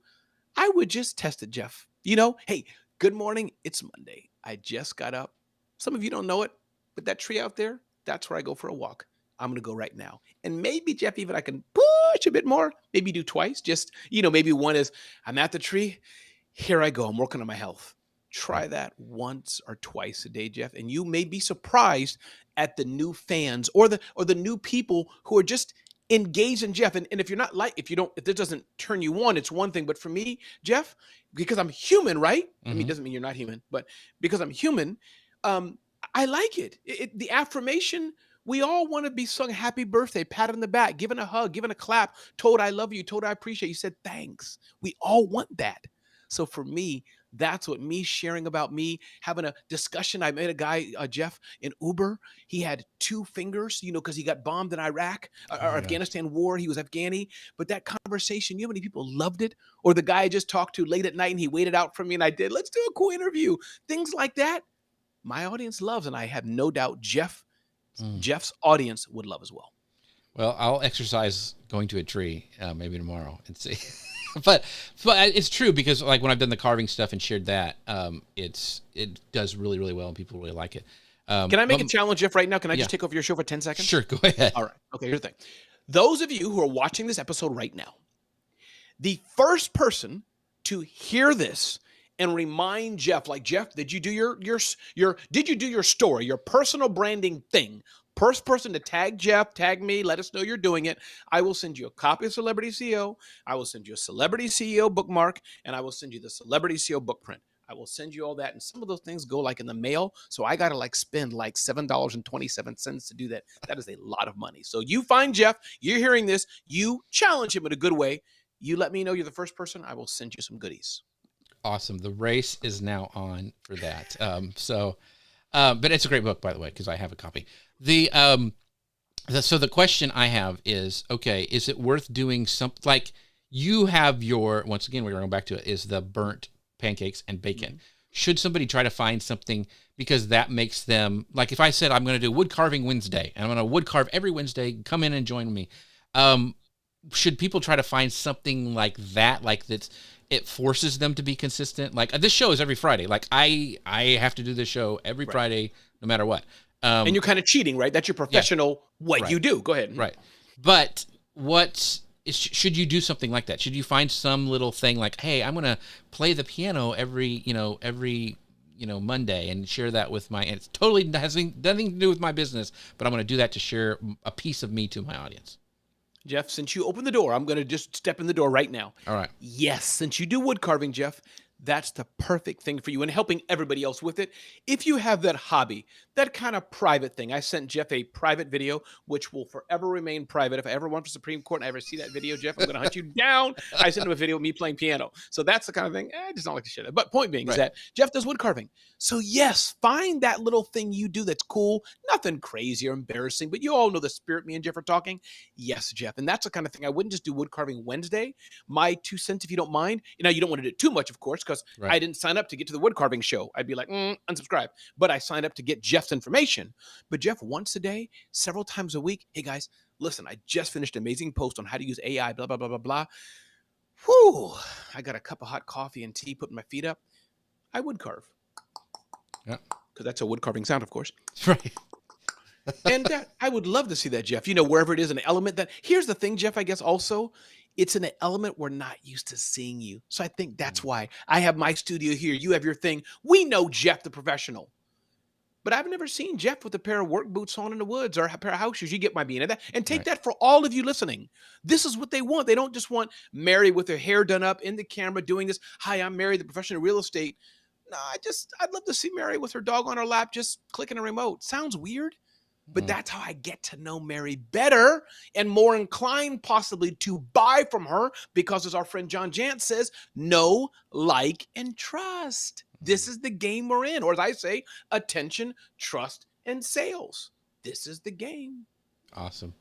I would just test it, Jeff. Hey, good morning. It's Monday. I just got up. Some of you don't know it, but that tree out there, that's where I go for a walk. I'm going to go right now. And maybe, Jeff, even I can push a bit more, maybe do twice. Just, maybe one is I'm at the tree. Here I go. I'm working on my health. Right. Try that once or twice a day, Jeff. And you may be surprised at the new fans or the new people who are just engaged in Jeff. And if you're not if this doesn't turn you on, it's one thing. But for me, Jeff, because I'm human, right? I mean, it doesn't mean you're not human, but because I'm human, I like it. The affirmation, we all want to be sung happy birthday, pat on the back, given a hug, given a clap, told I love you, told I appreciate you, said thanks. We all want that. So for me, that's what me sharing about me, having a discussion. I met a guy, Jeff, in Uber. He had 2 fingers, because he got bombed in Iraq or Oh my gosh. Afghanistan war. He was Afghani. But that conversation, how many people loved it? Or the guy I just talked to late at night and he waited out for me and I did, let's do a cool interview. Things like that. My audience loves, and I have no doubt Jeff's audience would love as well. Well, I'll exercise going to a tree maybe tomorrow and see. but it's true because like when I've done the carving stuff and shared that, it does really, really well and people really like it. Can I make a challenge, Jeff, right now? Can I Yeah. just take over your show for 10 seconds? Sure, go ahead. All right. Okay, here's the thing. Those of you who are watching this episode right now, the first person to hear this and remind Jeff, like, Jeff, did you do your story, your personal branding thing? First person to tag Jeff, tag me, let us know you're doing it. I will send you a copy of Celebrity CEO. I will send you a Celebrity CEO bookmark, and I will send you the Celebrity CEO book print. I will send you all that. And some of those things go like in the mail. So I got to spend like $7.27 to do that. That is a lot of money. So you find Jeff, you're hearing this, you challenge him in a good way. You let me know you're the first person. I will send you some goodies. Awesome. The race is now on for that. But it's a great book, by the way, because I have a copy. So the question I have is, okay, is it worth doing something like you have once again, we're going back to it, is the burnt pancakes and bacon. Mm-hmm. Should somebody try to find something because that makes them, like if I said, I'm going to do wood carving Wednesday and I'm going to wood carve every Wednesday, come in and join me. Should people try to find something like that, it forces them to be consistent? Like this show is every Friday. Like I have to do this show every Friday, no matter what. And you're kind of cheating, right? That's your professional what you do. Go ahead. Right. But should you do something like that? Should you find some little thing like, hey, I'm going to play the piano every Monday and share that with and it's totally has nothing to do with my business, but I'm going to do that to share a piece of me to my audience. Jeff, since you opened the door, I'm going to just step in the door right now. All right. Yes, since you do wood carving, Jeff, that's the perfect thing for you and helping everybody else with it. If you have that hobby, that kind of private thing, I sent Jeff a private video, which will forever remain private. If I ever run for Supreme Court and I ever see that video, Jeff, I'm going to hunt you down. I sent him a video of me playing piano. So that's the kind of thing, I just don't like to share that. But point being is that Jeff does wood carving. So yes, find that little thing you do that's cool. Nothing crazy or embarrassing, but you all know the spirit me and Jeff are talking. Yes, Jeff. And that's the kind of thing I wouldn't just do wood carving Wednesday. My 2 cents, if you don't mind. You don't want to do it too much, of course, because I didn't sign up to get to the wood carving show. I'd be like, unsubscribe. But I signed up to get Jeff's information. But Jeff, once a day, several times a week, hey guys, listen, I just finished an amazing post on how to use AI, blah, blah, blah, blah, blah. Whew, I got a cup of hot coffee and tea, putting my feet up. I would carve. Yeah. Because that's a wood carving sound, of course. Right. And I would love to see that, Jeff. Wherever it is, an element that, here's the thing, Jeff, I guess also, it's an element we're not used to seeing you. So I think that's why I have my studio here. You have your thing. We know Jeff, the professional. But I've never seen Jeff with a pair of work boots on in the woods or a pair of house shoes. You get my meaning. And take that for all of you listening. This is what they want. They don't just want Mary with her hair done up in the camera doing this. Hi, I'm Mary, the professional real estate. No, I'd love to see Mary with her dog on her lap, just clicking a remote. Sounds weird, but that's how I get to know Mary better and more inclined possibly to buy from her because, as our friend John Jantz says, know, like, and trust. This is the game we're in. Or as I say, attention, trust, and sales. This is the game. Awesome.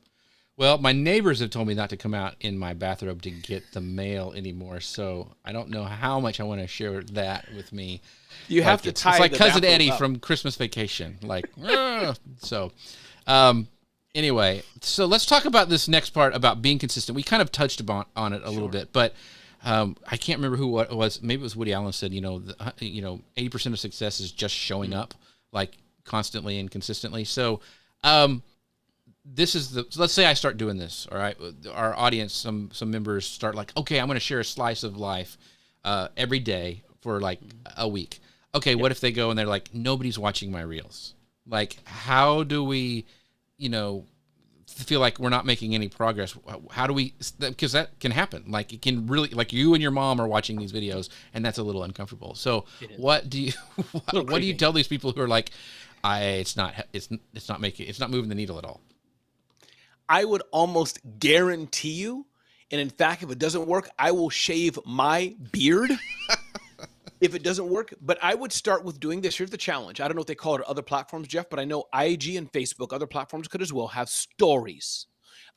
Well, my neighbors have told me not to come out in my bathrobe to get the mail anymore, so I don't know how much I want to share that with me. You have to tie it's like the Cousin bathrobe Eddie up. from Christmas Vacation. Like, so. Anyway, so let's talk about this next part about being consistent. We kind of touched on it a little bit, but I can't remember who it was. Maybe it was Woody Allen said, 80% of success is just showing up, like constantly and consistently. So, let's say I start doing this. All right, our audience, some members start like, okay, I'm going to share a slice of life every day for like a week. Okay, what if they go and they're like, nobody's watching my reels? Like, how do we, feel like we're not making any progress? How do we, because that can happen. Like, it can really, like, you and your mom are watching these videos, and that's a little uncomfortable. So what do you tell these people who are like, it's not moving the needle at all? I would almost guarantee you, and in fact, if it doesn't work, I will shave my beard. If it doesn't work, but I would start with doing this. Here's the challenge. I don't know what they call it on other platforms, Jeff, but I know IG and Facebook, other platforms could as well, have stories.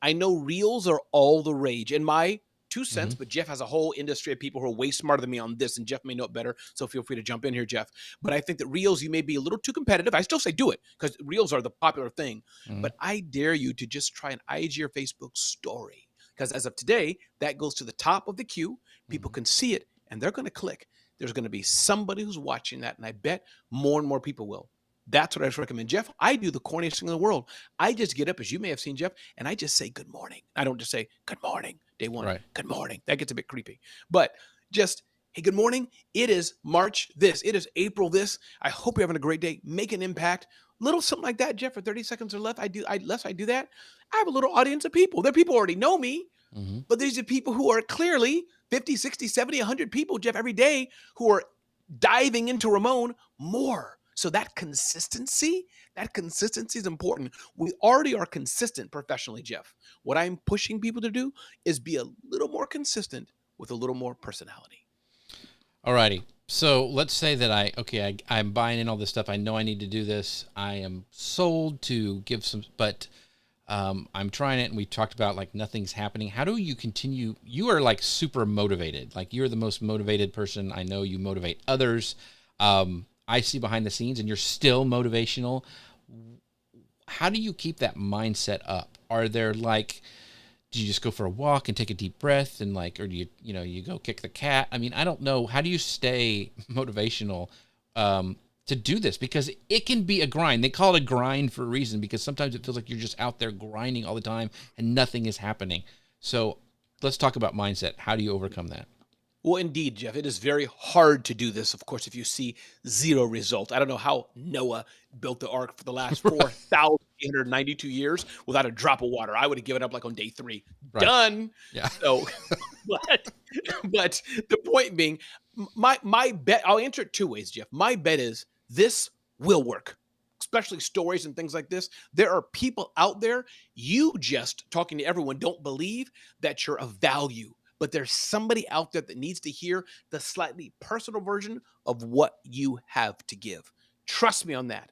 I know reels are all the rage. In my 2 cents, but Jeff has a whole industry of people who are way smarter than me on this, and Jeff may know it better, so feel free to jump in here, Jeff. But I think that reels, you may be a little too competitive. I still say do it, because reels are the popular thing. But I dare you to just try an IG or Facebook story, because as of today, that goes to the top of the queue. People can see it, and they're going to click. There's going to be somebody who's watching that, and I bet more and more people will. That's what I just recommend. Jeff, I do the corniest thing in the world. I just get up, as you may have seen, Jeff, and I just say good morning. I don't just say good morning, day one. Right. Good morning. That gets a bit creepy. But just, hey, good morning. It is March this. It is April this. I hope you're having a great day. Make an impact. Little something like that, Jeff, for 30 seconds or less. I do that. I have a little audience of people. There are people who already know me, but these are people who are clearly 50, 60, 70, 100 people, Jeff, every day who are diving into Ramon more. So that consistency is important. We already are consistent professionally, Jeff. What I'm pushing people to do is be a little more consistent with a little more personality. All righty. So let's say that I'm buying in all this stuff. I know I need to do this. I am sold to give some, but I'm trying it, and we talked about like nothing's happening. How do you continue? You are like super motivated. Like, you're the most motivated person I know. You motivate others. I see behind the scenes, and you're still motivational. How do you keep that mindset up? Are there like, do you just go for a walk and take a deep breath and like, or do you go kick the cat? I mean, I don't know. How do you stay motivational to do this? Because it can be a grind. They call it a grind for a reason, because sometimes it feels like you're just out there grinding all the time and nothing is happening. So let's talk about mindset. How do you overcome that? Well, indeed, Jeff, it is very hard to do this, of course, if you see zero result. I don't know how Noah built the ark for the last 4,892 years without a drop of water. I would have given up like on day 3. Right. Done. Yeah. So, but the point being, my bet, I'll answer it 2 ways, Jeff. My bet is this will work, especially stories and things like this. There are people out there, you just talking to everyone don't believe that you're of value. But there's somebody out there that needs to hear the slightly personal version of what you have to give. Trust me on that.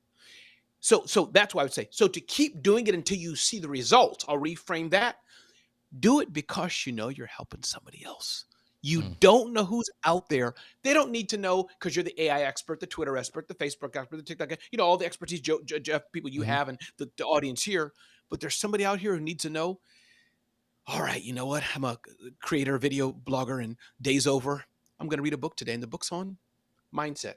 So that's why I would say, so to keep doing it until you see the results, I'll reframe that. Do it because you know you're helping somebody else. You don't know who's out there. They don't need to know because you're the AI expert, the Twitter expert, the Facebook expert, the TikTok, all the expertise, Jeff, people you have and the audience here. But there's somebody out here who needs to know, all right, you know what? I'm a creator, video blogger, and day's over. I'm going to read a book today, and the book's on mindset.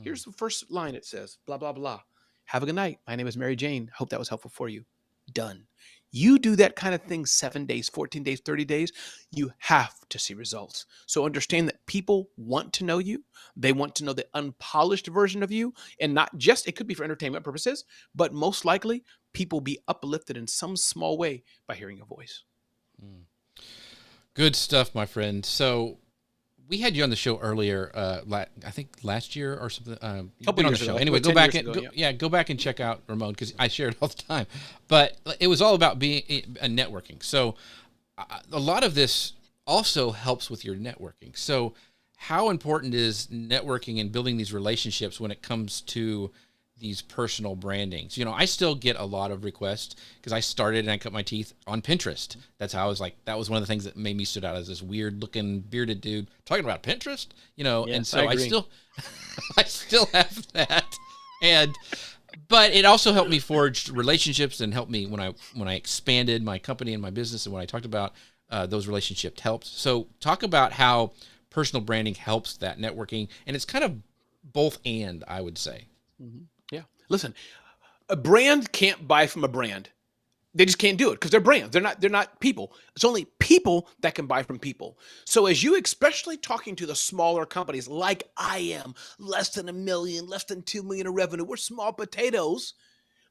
Here's the first line. It says, blah, blah, blah. Have a good night. My name is Mary Jane. Hope that was helpful for you. Done. You do that kind of thing 7 days, 14 days, 30 days, you have to see results. So understand that people want to know you. They want to know the unpolished version of you, and not just, it could be for entertainment purposes, but most likely people be uplifted in some small way by hearing your voice. Good stuff, my friend. So we had you on the show earlier, I think last year or something. Couple years on the show. ago. Anyway, go back and go back and check out Ramon, because I share it all the time. But it was all about being networking. So a lot of this also helps with your networking. So how important is networking and building these relationships when it comes to these personal brandings. You know, I still get a lot of requests because I started and I cut my teeth on Pinterest. That's how I was like, that was one of the things that made me stood out as this weird looking bearded dude talking about Pinterest, you know, Yes, and so I I agree. still, I still have that. And, but it also helped me forge relationships and helped me when I expanded my company and my business, and when I talked about those relationships helped. So talk about how personal branding helps that networking, and it's kind of both and, I would say. Yeah. Listen, a brand can't buy from a brand. They just can't do it because they're brands. They're not people. It's only people that can buy from people. So as you, especially talking to the smaller companies like I am, less than $1 million, less than 2 million in revenue, we're small potatoes.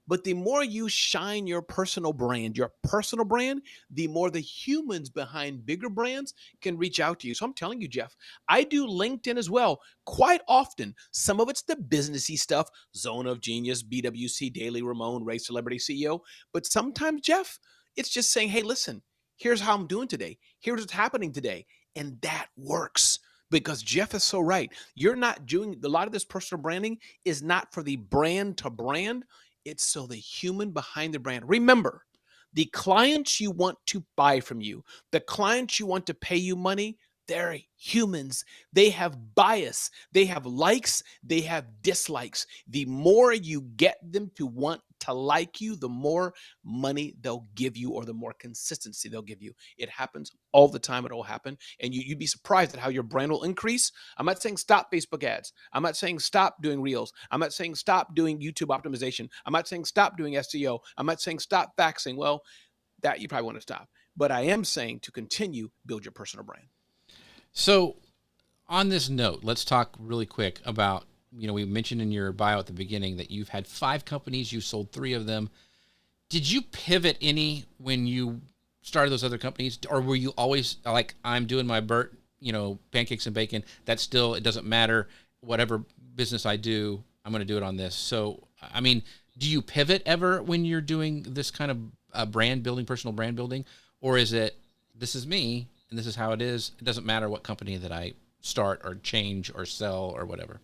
But the more you shine your personal brand, the more the humans behind bigger brands can reach out to you. So I'm telling you, Jeff, I do LinkedIn as well quite often. Some of it's the businessy stuff, Zone of Genius, BWC Daily, Ramon Ray, Celebrity CEO. But sometimes, Jeff, it's just saying, hey, listen, here's how I'm doing today. Here's what's happening today. And that works because Jeff is so right. You're not doing a lot of this personal branding is not for the brand to brand. It's so the human behind the brand. Remember, the clients you want to buy from you, the clients you want to pay you money, they're humans. They have bias, they have likes, they have dislikes. The more you get them to want to like you, the more money they'll give you or the more consistency they'll give you. It happens all the time. It'll happen. And you'd be surprised at how your brand will increase. I'm not saying stop Facebook ads. I'm not saying stop doing reels. I'm not saying stop doing YouTube optimization. I'm not saying stop doing SEO. I'm not saying stop faxing. Well, that you probably want to stop. But I am saying to continue build your personal brand. So on this note, let's talk really quick about, you know, we mentioned in your bio at the beginning that you've had 5 companies, you sold 3 of them. Did you pivot any when you started those other companies, or were you always like, I'm doing my Burt, you know, pancakes and bacon? That's still, it doesn't matter. Whatever business I do, I'm going to do it on this. So, I mean, do you pivot ever when you're doing this kind of brand building, personal brand building, or is it, this is me and this is how it is? It doesn't matter what company that I start or change or sell or whatever.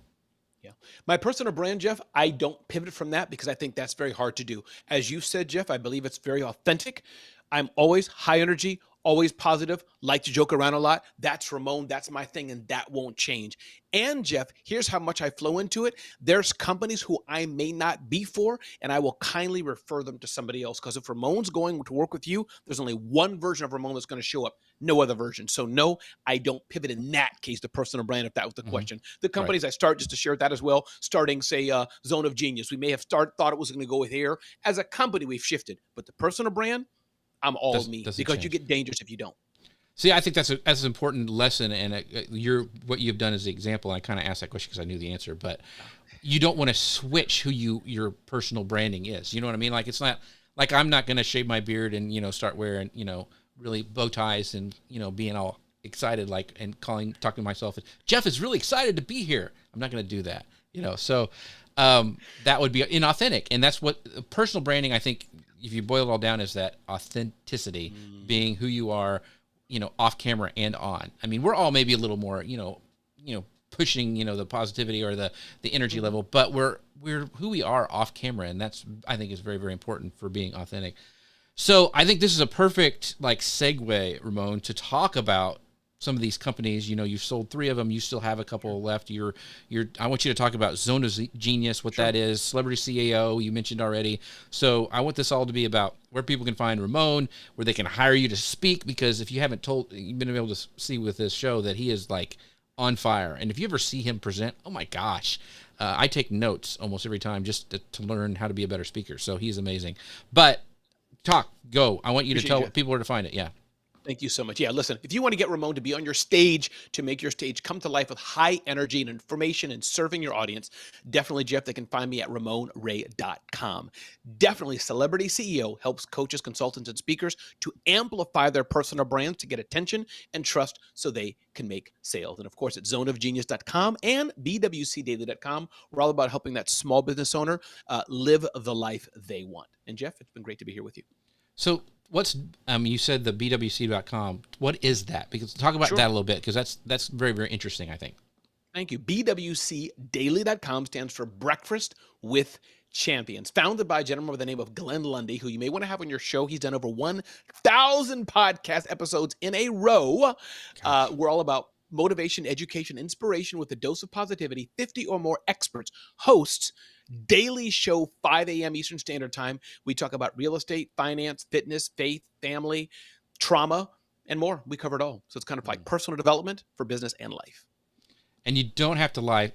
Yeah. My personal brand, Jeff, I don't pivot from that because I think that's very hard to do. As you said, Jeff, I believe it's very authentic. I'm always high energy, always positive, like to joke around a lot. That's Ramon. That's my thing, and that won't change. And Jeff, here's how much I flow into it. There's companies who I may not be for, and I will kindly refer them to somebody else. Because if Ramon's going to work with you, there's only one version of Ramon that's going to show up, no other version. So no, I don't pivot in that case, the personal brand, if that was the question. The companies I start, just to share that as well, starting, say, Zone of Genius. We may have thought it was going to go with here. As a company, we've shifted. But the personal brand, I'm all me because you get dangerous if you don't. See, I think that's an important lesson, and what you've done is the example. I kind of asked that question because I knew the answer, but you don't want to switch who your personal branding is. You know what I mean? Like, it's not like I'm not going to shave my beard and, you know, start wearing, you know, really bow ties and, you know, being all excited, like, and talking to myself. Jeff is really excited to be here. I'm not going to do that, you know. So that would be inauthentic, and that's what personal branding, I think, if you boil it all down, is that authenticity, being who you are, you know, off camera and on. I mean, we're all maybe a little more, you know, pushing, you know, the positivity or the energy level, but we're who we are off camera, and that's, I think, is very, very important for being authentic. So I think this is a perfect like segue, Ramon, to talk about some of these companies. You know, you've sold 3 of them. You still have a couple left. I want you to talk about Zone of Genius, what that is, Celebrity CAO, you mentioned already. So I want this all to be about where people can find Ramon, where they can hire you to speak, because if you haven't you've been able to see with this show that he is like on fire. And if you ever see him present, oh my gosh, I take notes almost every time just to learn how to be a better speaker. So he's amazing. But go. I want you to tell people where to find it. Yeah. Thank you so much. Yeah, listen, if you want to get Ramon to be on your stage, to make your stage come to life with high energy and information and serving your audience, definitely, Jeff, they can find me at RamonRay.com. Definitely, Celebrity CEO helps coaches, consultants, and speakers to amplify their personal brands to get attention and trust so they can make sales. And of course, it's zoneofgenius.com and bwcdaily.com. We're all about helping that small business owner live the life they want. And Jeff, it's been great to be here with you. So what's you said the bwc.com. What is that? Because talk about that a little bit, because that's very, very interesting, I think. Thank you. bwcdaily.com stands for Breakfast with champions, founded by a gentleman by the name of Glenn Lundy, who you may want to have on your show. He's done over 1,000 podcast episodes in a row. We're all about motivation, education, inspiration with a dose of positivity. 50 or more experts, hosts, daily show, 5 a.m. Eastern Standard Time. We talk about real estate, finance, fitness, faith, family, trauma, and more. We cover it all. So it's kind of like personal development for business and life. And you don't have to like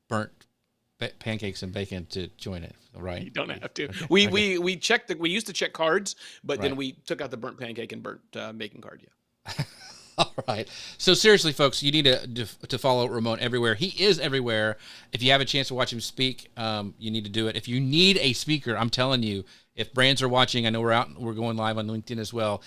burnt pancakes and bacon to join it, right? You don't have to. Okay. We checked we used to check cards, but Right. then we took out the burnt pancake and burnt bacon card. Yeah. All right. So seriously, folks, you need to follow Ramon everywhere. He is everywhere. If you have a chance to watch him speak, you need to do it. If you need a speaker, I'm telling you, if brands are watching, I know we're going live on LinkedIn as well.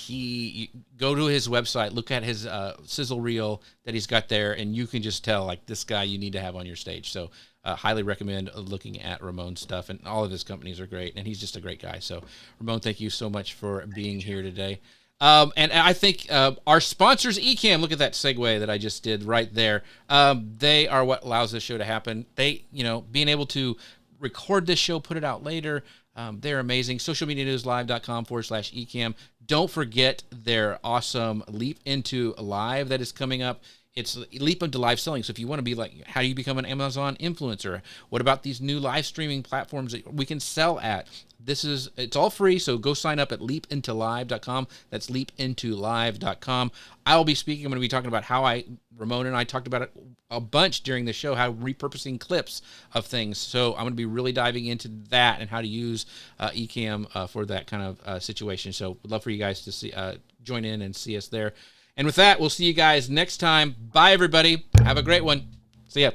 You go to his website, look at his sizzle reel that he's got there, and you can just tell, like, this guy you need to have on your stage. So highly recommend looking at Ramon's stuff, and all of his companies are great, and he's just a great guy. So Ramon, thank you so much for being here today. And I think our sponsors, Ecamm, look at that segue that I just did right there. They are what allows this show to happen. They, being able to record this show, put it out later, they're amazing. Socialmedianewslive.com/Ecamm. Don't forget their awesome Leap Into Live that is coming up. It's Leap Into Live Selling. So if you want to be like, how do you become an Amazon influencer? What about these new live streaming platforms that we can sell at? It's all free, so go sign up at leapintolive.com. That's leapintolive.com. I will be speaking. I'm going to be talking about how Ramon and I talked about it a bunch during the show, how repurposing clips of things. So I'm going to be really diving into that and how to use Ecamm for that kind of situation. So would love for you guys to join in and see us there. And with that, we'll see you guys next time. Bye, everybody. Have a great one. See ya.